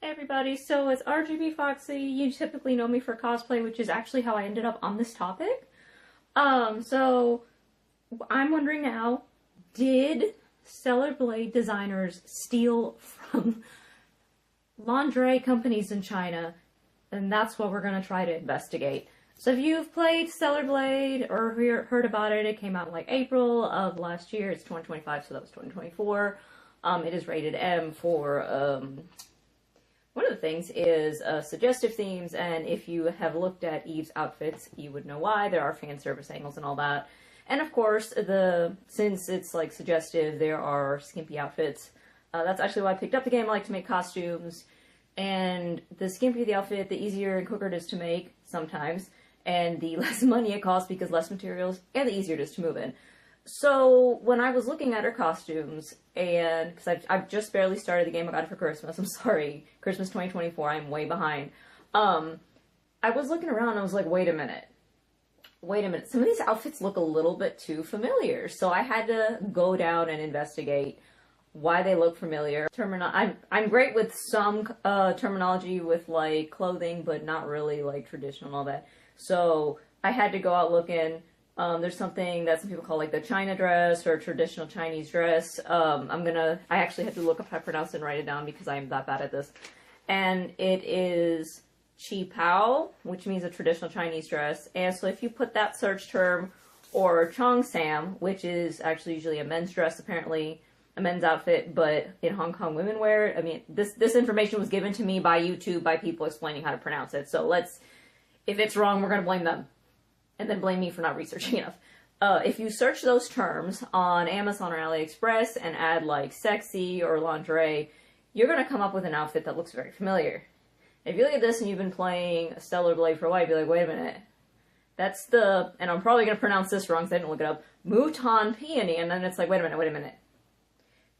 Hey everybody, so it's RGBfoxie. You typically know me for cosplay, which is actually how I ended up on this topic. So I'm wondering now, did Stellar Blade designers steal from lingerie companies in China? And that's what we're going to try to investigate. So if you've played Stellar Blade or heard about it, it came out in like April of last year. It's 2025, so that was 2024. It is rated M for, one of the things is suggestive themes, and if you have looked at Eve's outfits, you would know why. There are fan service angles and all that. And of course, since it's like suggestive, there are skimpy outfits. That's actually why I picked up the game. I like to make costumes. And the skimpier the outfit, the easier and quicker it is to make, sometimes. And the less money it costs because less materials, and the easier it is to move in. So, when I was looking at her costumes, and, because I've just barely started the game, I got it for Christmas, I'm sorry, Christmas 2024, I'm way behind. I was looking around and I was like, wait a minute, some of these outfits look a little bit too familiar, so I had to go down and investigate why they look familiar. I'm great with some terminology with, like, clothing, but not really, like, traditional and all that, so I had to go out looking. There's something that some people call like the China dress or traditional Chinese dress. I actually had to look up how to pronounce it and write it down because I am that bad at this. And it is Qi Pao, which means a traditional Chinese dress. And so if you put that search term, or Chong Sam, which is actually usually a men's dress, apparently a men's outfit, but in Hong Kong women wear it. I mean, this information was given to me by YouTube by people explaining how to pronounce it. So if it's wrong, we're going to blame them. And then blame me for not researching enough. If you search those terms on Amazon or AliExpress and add like sexy or lingerie, you're going to come up with an outfit that looks very familiar. If you look at this and you've been playing Stellar Blade for a while, you'd be like, wait a minute. That's and I'm probably going to pronounce this wrong because I didn't look it up, Mouton Peony. And then it's like, wait a minute.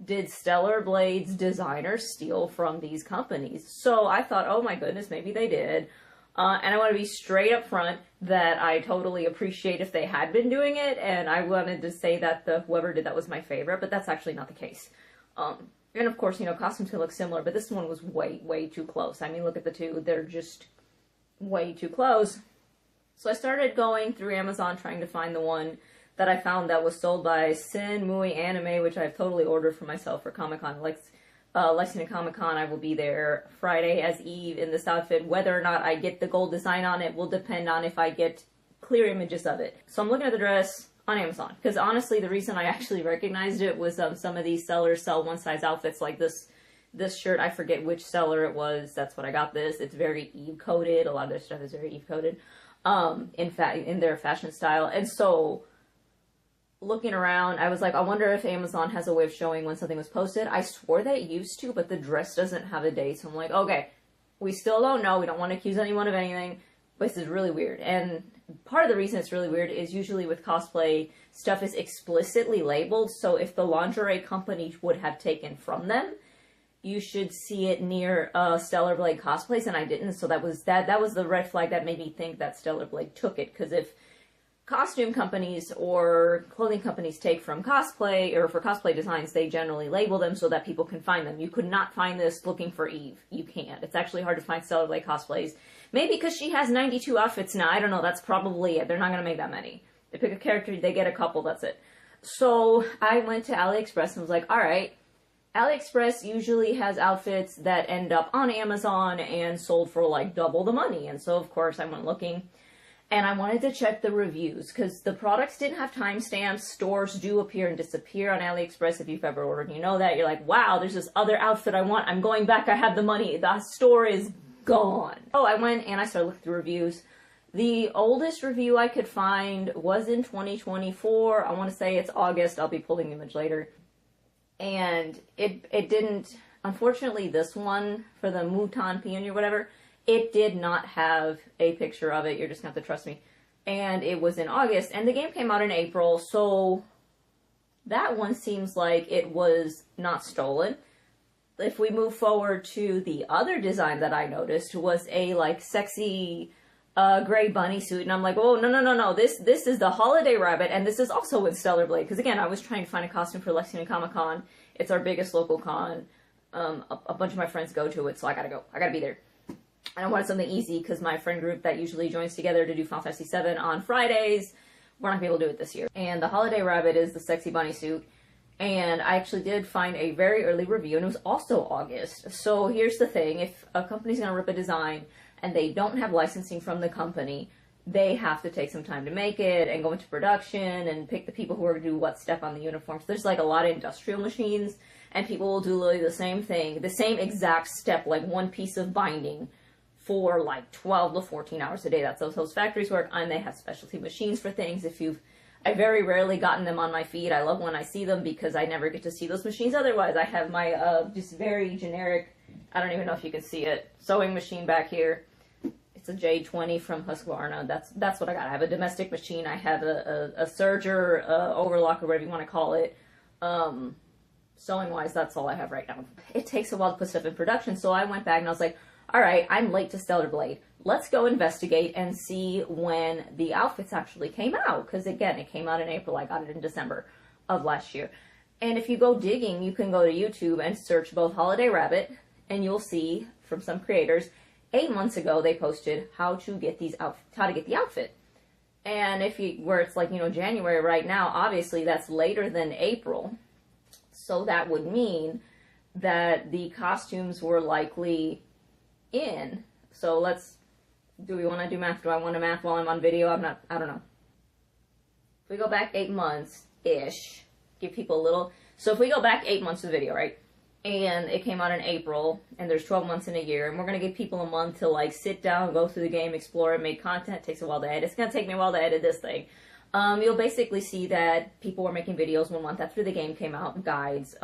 Did Stellar Blade's designers steal from these companies? So I thought, oh my goodness, maybe they did. And I want to be straight up front that I totally appreciate if they had been doing it, and I wanted to say that whoever did that was my favorite, but that's actually not the case. And of course, you know, costumes can look similar, but this one was way too close. I mean, look at the two, they're just way too close. So I started going through Amazon trying to find the one that I found that was sold by Sin Mui Anime, which I've totally ordered for myself for Comic-Con. Lexington Comic-Con, I will be there Friday as Eve in this outfit. Whether or not I get the gold design on it will depend on if I get clear images of it. So I'm looking at the dress on Amazon, because honestly the reason I actually recognized it was some of these sellers sell one-size outfits like this shirt. I forget which seller it was, that's what I got this. It's very Eve-coded, a lot of their stuff is very Eve-coded, in their fashion style, and so looking around, I was like, I wonder if Amazon has a way of showing when something was posted. I swore that it used to, but the dress doesn't have a date. So I'm like, okay, we still don't know. We don't want to accuse anyone of anything, but this is really weird. And part of the reason it's really weird is usually with cosplay, stuff is explicitly labeled. So if the lingerie company would have taken from them, you should see it near Stellar Blade cosplays, and I didn't. So that was the red flag that made me think that Stellar Blade took it, because if costume companies or clothing companies take from cosplay, or for cosplay designs, they generally label them so that people can find them. You could not find this looking for Eve. You can't. It's actually hard to find Stellar Blade cosplays. Maybe because she has 92 outfits now. I don't know. That's probably it. They're not going to make that many. They pick a character, they get a couple, that's it. So I went to AliExpress and was like, alright, AliExpress usually has outfits that end up on Amazon and sold for like double the money. And so of course I went looking. And I wanted to check the reviews, because the products didn't have timestamps. Stores do appear and disappear on AliExpress. If you've ever ordered, you know that. You're like, wow, there's this other outfit I want. I'm going back. I have the money. The store is gone. Oh, I went and I started looking through reviews. The oldest review I could find was in 2024. I want to say it's August. I'll be pulling the image later. And it didn't, unfortunately, this one for the Mouton Peony or whatever, it did not have a picture of it. You're just going to have to trust me. And it was in August, and the game came out in April, so that one seems like it was not stolen. If we move forward to the other design that I noticed was a, like, sexy gray bunny suit, and I'm like, oh, no, this is the Holiday Rabbit, and this is also with Stellar Blade, because again, I was trying to find a costume for Lexington Comic-Con. It's our biggest local con. a bunch of my friends go to it, so I gotta go. I gotta be there. And I wanted something easy because my friend group that usually joins together to do Final Fantasy VII on Fridays, we're not gonna be able to do it this year. And the holiday rabbit is the sexy bunny suit. And I actually did find a very early review, and it was also August. So here's the thing, if a company's gonna rip a design and they don't have licensing from the company, they have to take some time to make it and go into production and pick the people who are going to do what step on the uniform. So there's like a lot of industrial machines, and people will do literally the same thing, the same exact step, like one piece of binding for like 12 to 14 hours a day. That's how those factories work, and they have specialty machines for things. I've very rarely gotten them on my feed. I love when I see them because I never get to see those machines otherwise. I have my just very generic, I don't even know if you can see it, sewing machine back here. It's a J20 from Husqvarna. That's what I got. I have a domestic machine. I have a serger, overlock, or whatever you want to call it. Sewing wise, that's all I have right now. It takes a while to put stuff in production, so I went back and I was like, all right, I'm late to Stellar Blade. Let's go investigate and see when the outfits actually came out. Because again, it came out in April. I got it in December of last year. And if you go digging, you can go to YouTube and search both Holiday Rabbit, and you'll see from some creators, 8 months ago, they posted how to get the outfit. And where it's like, January right now, obviously that's later than April. So that would mean that the costumes were likely in. So do we want to do math? Do I want to math while I'm on video? I don't know. If we go back 8 months-ish, give people a little, so if we go back 8 months of the video, right? And it came out in April, and there's 12 months in a year, and we're going to give people a month to, like, sit down, go through the game, explore it, make content. It takes a while to edit. It's going to take me a while to edit this thing. You'll basically see that people were making videos 1 month after the game came out, guides,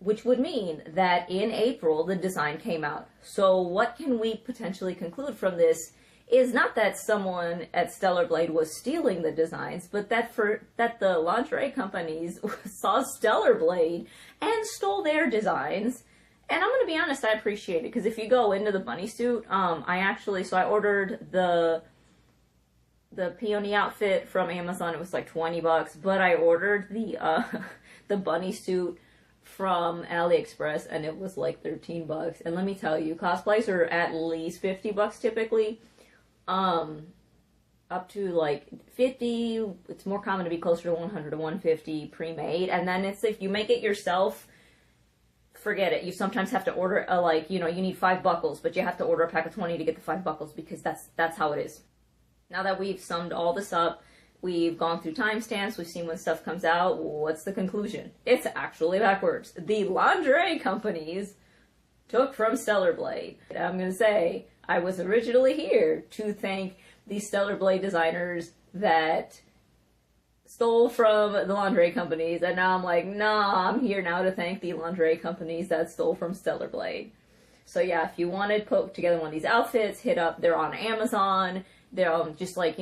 which would mean that in April, the design came out. So what can we potentially conclude from this is not that someone at Stellar Blade was stealing the designs, but that the lingerie companies saw Stellar Blade and stole their designs. And I'm going to be honest, I appreciate it, because if you go into the bunny suit, I ordered the peony outfit from Amazon. It was like $20, but I ordered the bunny suit from AliExpress, and it was like $13. And let me tell you, cosplays are at least $50 typically. Up to like 50. It's more common to be closer to 100 to 150 pre-made. And then if you make it yourself, forget it. You sometimes have to order you need 5 buckles, but you have to order a pack of 20 to get the 5 buckles, because that's how it is. Now that we've summed all this up, we've gone through timestamps, we've seen when stuff comes out, what's the conclusion? It's actually backwards. The lingerie companies took from Stellar Blade. I'm going to say, I was originally here to thank the Stellar Blade designers that stole from the lingerie companies, and now I'm like, nah, I'm here now to thank the lingerie companies that stole from Stellar Blade. So yeah, if you wanted to put together one of these outfits, hit up, they're on Amazon. They're just like,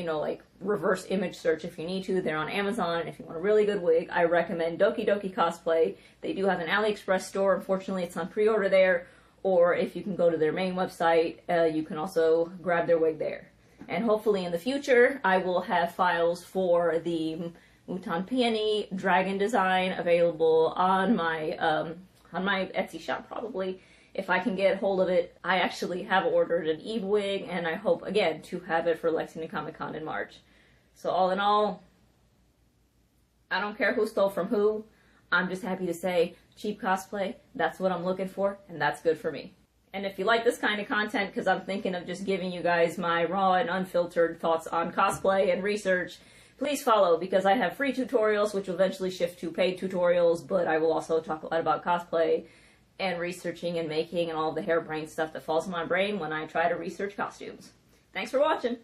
reverse image search if you need to. They're on Amazon, and if you want a really good wig, I recommend Doki Doki Cosplay. They do have an AliExpress store. Unfortunately, it's on pre-order there. Or if you can go to their main website, you can also grab their wig there. And hopefully in the future, I will have files for the Mouton Peony dragon design available on my Etsy shop, probably. If I can get hold of it. I actually have ordered an Eve wig, and I hope, again, to have it for Lexington Comic Con in March. So all in all, I don't care who stole from who. I'm just happy to say, cheap cosplay, that's what I'm looking for, and that's good for me. And if you like this kind of content, because I'm thinking of just giving you guys my raw and unfiltered thoughts on cosplay and research, please follow, because I have free tutorials, which will eventually shift to paid tutorials, but I will also talk a lot about cosplay and researching and making and all the harebrained stuff that falls in my brain when I try to research costumes. Thanks for watching!